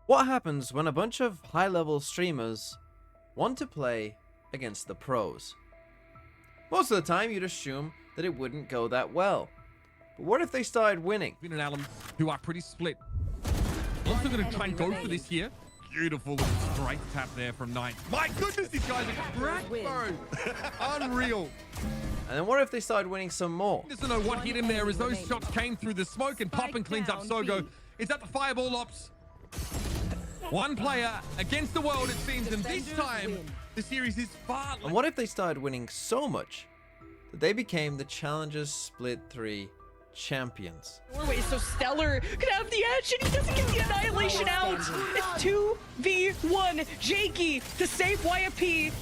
What happens when a bunch of high-level streamers want to play against the pros? Most of the time, you'd assume that it wouldn't go that well. But what if they started winning? Vin and Alan, who are pretty split. Also going to try and go for this here. Beautiful straight tap there from Knight. My goodness, these guys are cracked, bro. Unreal. And then what if they started winning some more? Doesn't know what hit him there as those shots came through the smoke and Pop and cleans up Sogo. Is that the fireball ops? One player against the world, it seems, and this time the series is far. And what if they started winning so much that they became the Challengers Split 3 champions? Norway is so stellar, could have the edge, and he doesn't get the annihilation out. It's 2v1. Jakey to save YFP.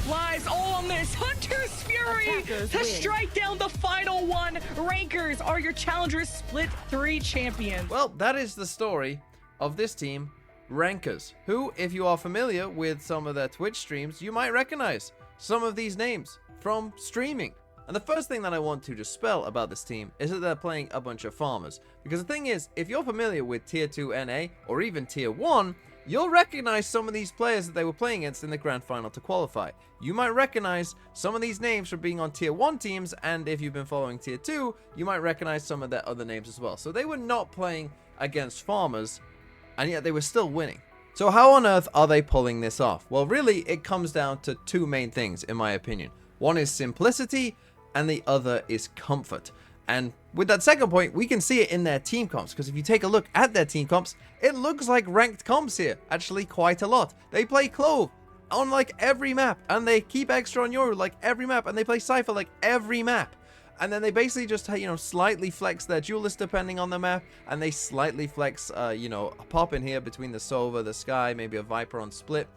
Lies all on this. Hunter's Fury to strike down the final one. Rankers are your Challengers Split 3 champions. Well, that is the story of this team, Rankers, who, if you are familiar with some of their Twitch streams, you might recognize some of these names from streaming. And the first thing that I want to dispel about this team is that they're playing a bunch of farmers. Because the thing is, if you're familiar with Tier 2 NA or even Tier 1, you'll recognize some of these players that they were playing against in the grand final to qualify. You might recognize some of these names from being on Tier 1 teams, and if you've been following Tier 2, you might recognize some of their other names as well. So they were not playing against farmers, and yet they were still winning. So how on earth are they pulling this off? Well, really, it comes down to two main things, in my opinion. One is simplicity, and the other is comfort. And with that second point, we can see it in their team comps, because if you take a look at their team comps, it looks like ranked comps here, actually quite a lot. They play Clove on like every map, and they keep Extra on Yoru like every map, and they play Cypher like every map. And then they basically just, slightly flex their duelist depending on the map, and they slightly flex, a pop in here between the Sova, the Sky, maybe a Viper on split.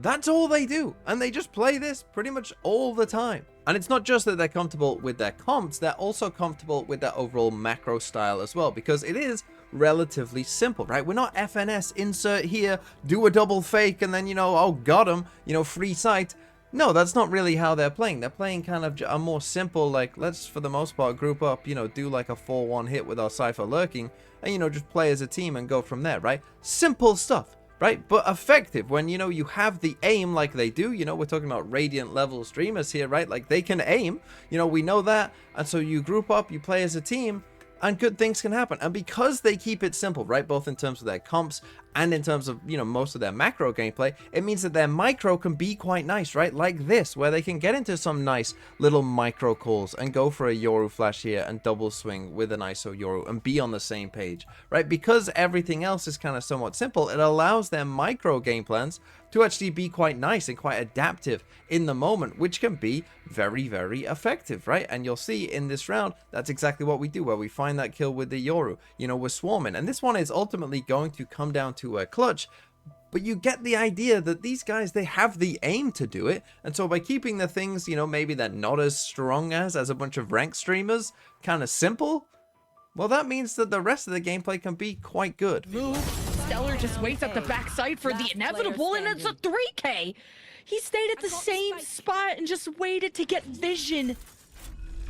That's all they do, and they just play this pretty much all the time. And it's not just that they're comfortable with their comps, they're also comfortable with their overall macro style as well, because it is relatively simple, right? We're not FNS, insert here, do a double fake, and then, oh, got him, free sight. No, that's not really how they're playing. They're playing kind of a more simple, like, let's, for the most part, group up, do like a 4-1 hit with our Cypher lurking, and, just play as a team and go from there, right? Simple stuff. Right, but effective when, you have the aim like they do. We're talking about Radiant level streamers here, right? Like, they can aim, we know that. And so you group up, you play as a team, and good things can happen. And because they keep it simple, right, both in terms of their comps and in terms of, most of their macro gameplay, it means that their micro can be quite nice, right? Like this, where they can get into some nice little micro calls and go for a Yoru flash here and double swing with an ISO Yoru and be on the same page, right? Because everything else is kind of somewhat simple, it allows their micro game plans to actually be quite nice and quite adaptive in the moment, which can be very, very effective, right? And you'll see in this round, that's exactly what we do, where we find that kill with the Yoru. We're swarming. And this one is ultimately going to come down to a clutch, but you get the idea that these guys, they have the aim to do it. And so by keeping the things, maybe they're not as strong as a bunch of ranked streamers, kind of simple, well, that means that the rest of the gameplay can be quite good. Move. Stellar just waits at the backside for the inevitable, and it's a 3K. He stayed at the same spot and just waited to get vision.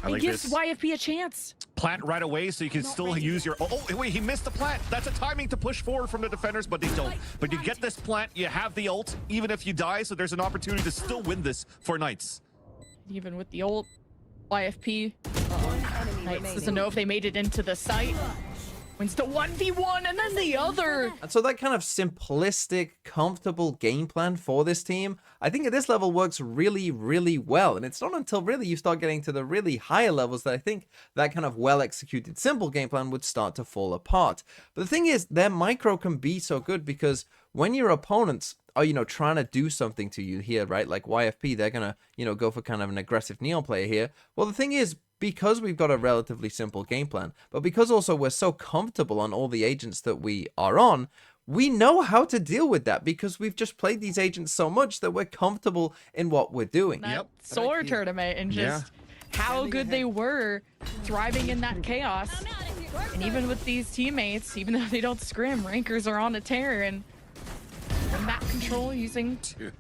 It gives YFP a chance. Plant right away so you can still use your... Oh, wait, he missed the plant. That's a timing to push forward from the defenders, but they don't. But you get this plant, you have the ult, even if you die, so there's an opportunity to still win this for Knights. Even with the ult, YFP, Knights doesn't know if they made it into the site. Wins the 1v1 and then the other. And so that kind of simplistic, comfortable game plan for this team, I think at this level works really, really well. And it's not until really you start getting to the really higher levels that I think that kind of well-executed, simple game plan would start to fall apart. But the thing is, their micro can be so good because when your opponents are, trying to do something to you here, right? Like YFP, they're going to, go for kind of an aggressive Neon player here. Well, the thing is, because we've got a relatively simple game plan, but because also we're so comfortable on all the agents that we are on, we know how to deal with that because we've just played these agents so much that we're comfortable in what we're doing. That Solar tournament and just how good they were thriving in that chaos. And even with these teammates, even though they don't scrim, Rankers are on a tear and map control using...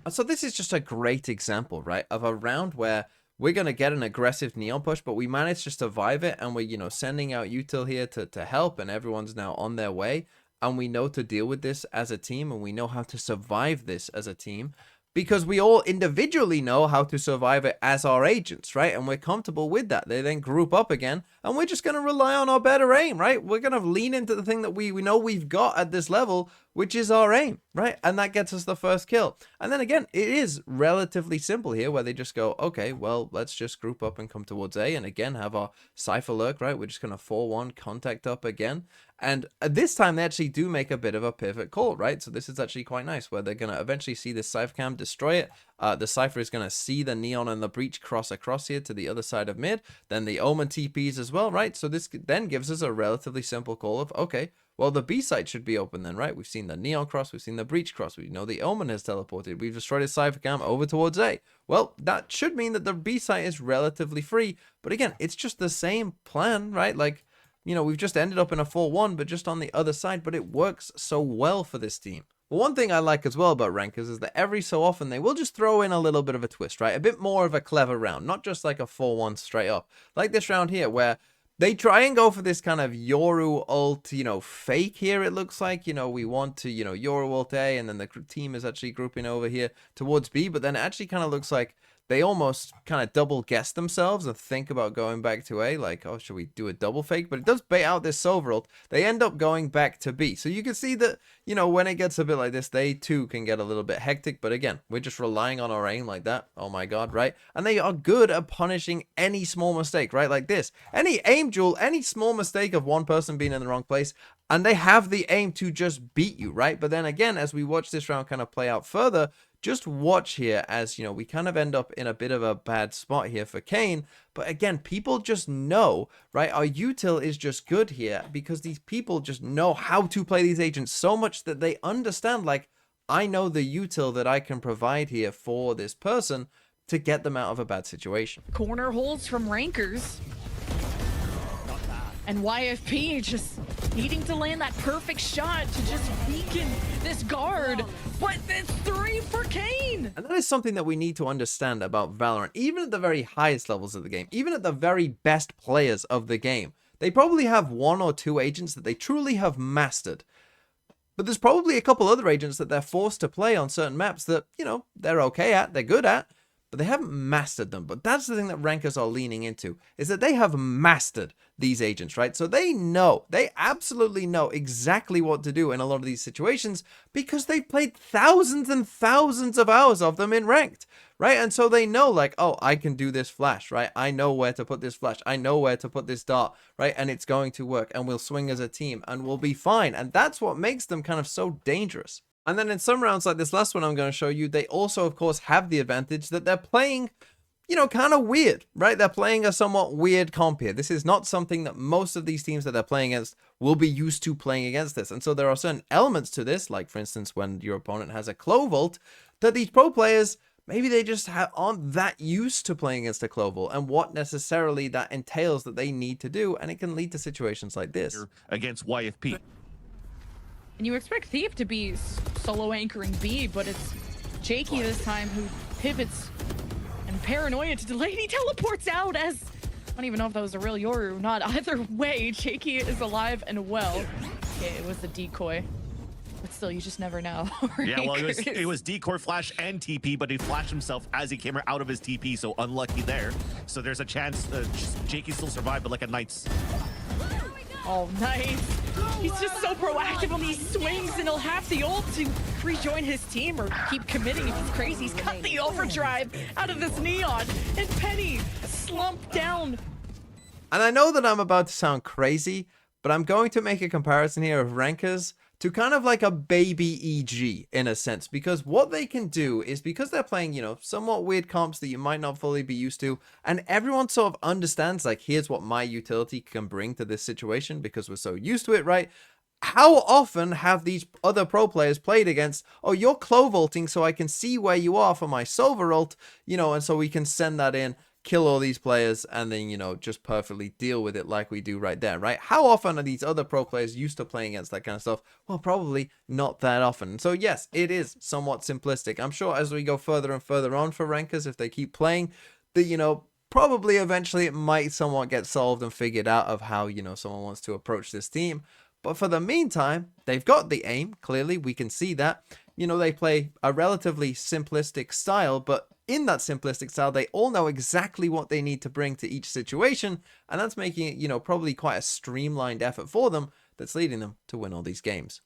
So this is just a great example, right, of a round where we're going to get an aggressive Neon push, but we managed to survive it, and we're, sending out Util here to help, and everyone's now on their way. and we know to deal with this as a team, and we know how to survive this as a team, because we all individually know how to survive it as our agents, right? And we're comfortable with that. They then group up again, and we're just going to rely on our better aim, right? We're going to lean into the thing that we know we've got at this level, which is our aim, right? And that gets us the first kill. And then again, it is relatively simple here, where they just go, okay, well, let's just group up and come towards A, and again have our Cypher lurk, right? We're just going to 4-1 contact up again. And this time they actually do make a bit of a pivot call, right? So this is actually quite nice, where they're going to eventually see this Cypher cam, destroy it. The Cypher is going to see the Neon and the Breach cross across here to the other side of mid. Then the Omen TPs as well, right? So this then gives us a relatively simple call of, okay, well, the B side should be open then, right? We've seen the Neon cross, we've seen the Breach cross, we know the Omen has teleported, we've destroyed his Cypher cam over towards A. Well, that should mean that the B side is relatively free. But again, it's just the same plan, right? Like, you know, we've just ended up in a 4-1, but just on the other side, but it works so well for this team. Well, one thing I like as well about Rankers is that every so often they will just throw in a little bit of a twist, right? A bit more of a clever round, not just like a 4-1 straight up. Like this round here, where they try and go for this kind of Yoru ult, you know, fake here, it looks like. You know, we want to, you know, Yoru ult A, and then the team is actually grouping over here towards B, but then it actually kind of looks like they almost kind of double guess themselves and think about going back to A, like, oh, should we do a double fake? But it does bait out this Silver ult. They end up going back to B. So you can see that, you know, when it gets a bit like this, they too can get a little bit hectic. But again, we're just relying on our aim like that. Oh my God, right? And they are good at punishing any small mistake, right? Like this. Any aim duel, any small mistake of one person being in the wrong place, and they have the aim to just beat you, right? But then again, as we watch this round kind of play out further, just watch here as, you know, we kind of end up in a bit of a bad spot here for Kane. But again, people just know, right? Our util is just good here because these people just know how to play these agents so much that they understand, like, I know the util that I can provide here for this person to get them out of a bad situation. Corner holds from Rankers. And YFP just needing to land that perfect shot to just weaken this guard. But it's 3 for Kane. And that is something that we need to understand about Valorant. Even at the very highest levels of the game, even at the very best players of the game, they probably have 1 or 2 agents that they truly have mastered. But there's probably a couple other agents that they're forced to play on certain maps that, you know, they're okay at, they're good at, but they haven't mastered them. But that's the thing that Rankers are leaning into, is that they have mastered these agents, right? So they know, they absolutely know exactly what to do in a lot of these situations because they've played thousands and thousands of hours of them in ranked, right? And so they know, like, oh, I can do this flash, right? I know where to put this flash. I know where to put this dart, right? And it's going to work, and we'll swing as a team and we'll be fine. And that's what makes them kind of so dangerous. And then in some rounds like this last one I'm going to show you, they also, of course, have the advantage that they're playing, you know, kind of weird, right? They're playing a somewhat weird comp here. This is not something that most of these teams that they're playing against will be used to playing against this. And so there are certain elements to this, like, for instance, when your opponent has a Clove ult, that these pro players, maybe they just aren't that used to playing against a Clove ult and what necessarily that entails that they need to do. And it can lead to situations like this. Against YFP. And you expect Thief to be solo anchoring B, but it's Jakey this time who pivots and Paranoia to delay. He teleports out as, I don't even know if that was a real Yoru or not. Either way, Jakey is alive and well. Okay, it was the decoy. But still, you just never know. Yeah, well, it was decoy flash and TP, but he flashed himself as he came out of his TP, so unlucky there. So there's a chance Jakey still survived, but like a Knight's. Oh, nice. He's just so proactive on these swings, and he'll have the ult to rejoin his team or keep committing if he's crazy. He's cut the overdrive out of this Neon, and Penny slumped down. And I know that I'm about to sound crazy, but I'm going to make a comparison here of Rankers to kind of like a baby EG in a sense, because what they can do is, because they're playing, you know, somewhat weird comps that you might not fully be used to, and everyone sort of understands, like, here's what my utility can bring to this situation because we're so used to it, right? How often have these other pro players played against, oh, you're Clove ulting so I can see where you are for my Silver ult, you know, and so we can send that in, kill all these players, and then, you know, just perfectly deal with it like we do right there, right? How often are these other pro players used to playing against that kind of stuff? Well, probably not that often. So yes, it is somewhat simplistic. I'm sure as we go further and further on for Rankers, if they keep playing, that, you know, probably eventually it might somewhat get solved and figured out of how, you know, someone wants to approach this team. But for the meantime, they've got the aim. Clearly, we can see that. You know, they play a relatively simplistic style, but in that simplistic style, they all know exactly what they need to bring to each situation, and that's making it, you know, probably quite a streamlined effort for them that's leading them to win all these games.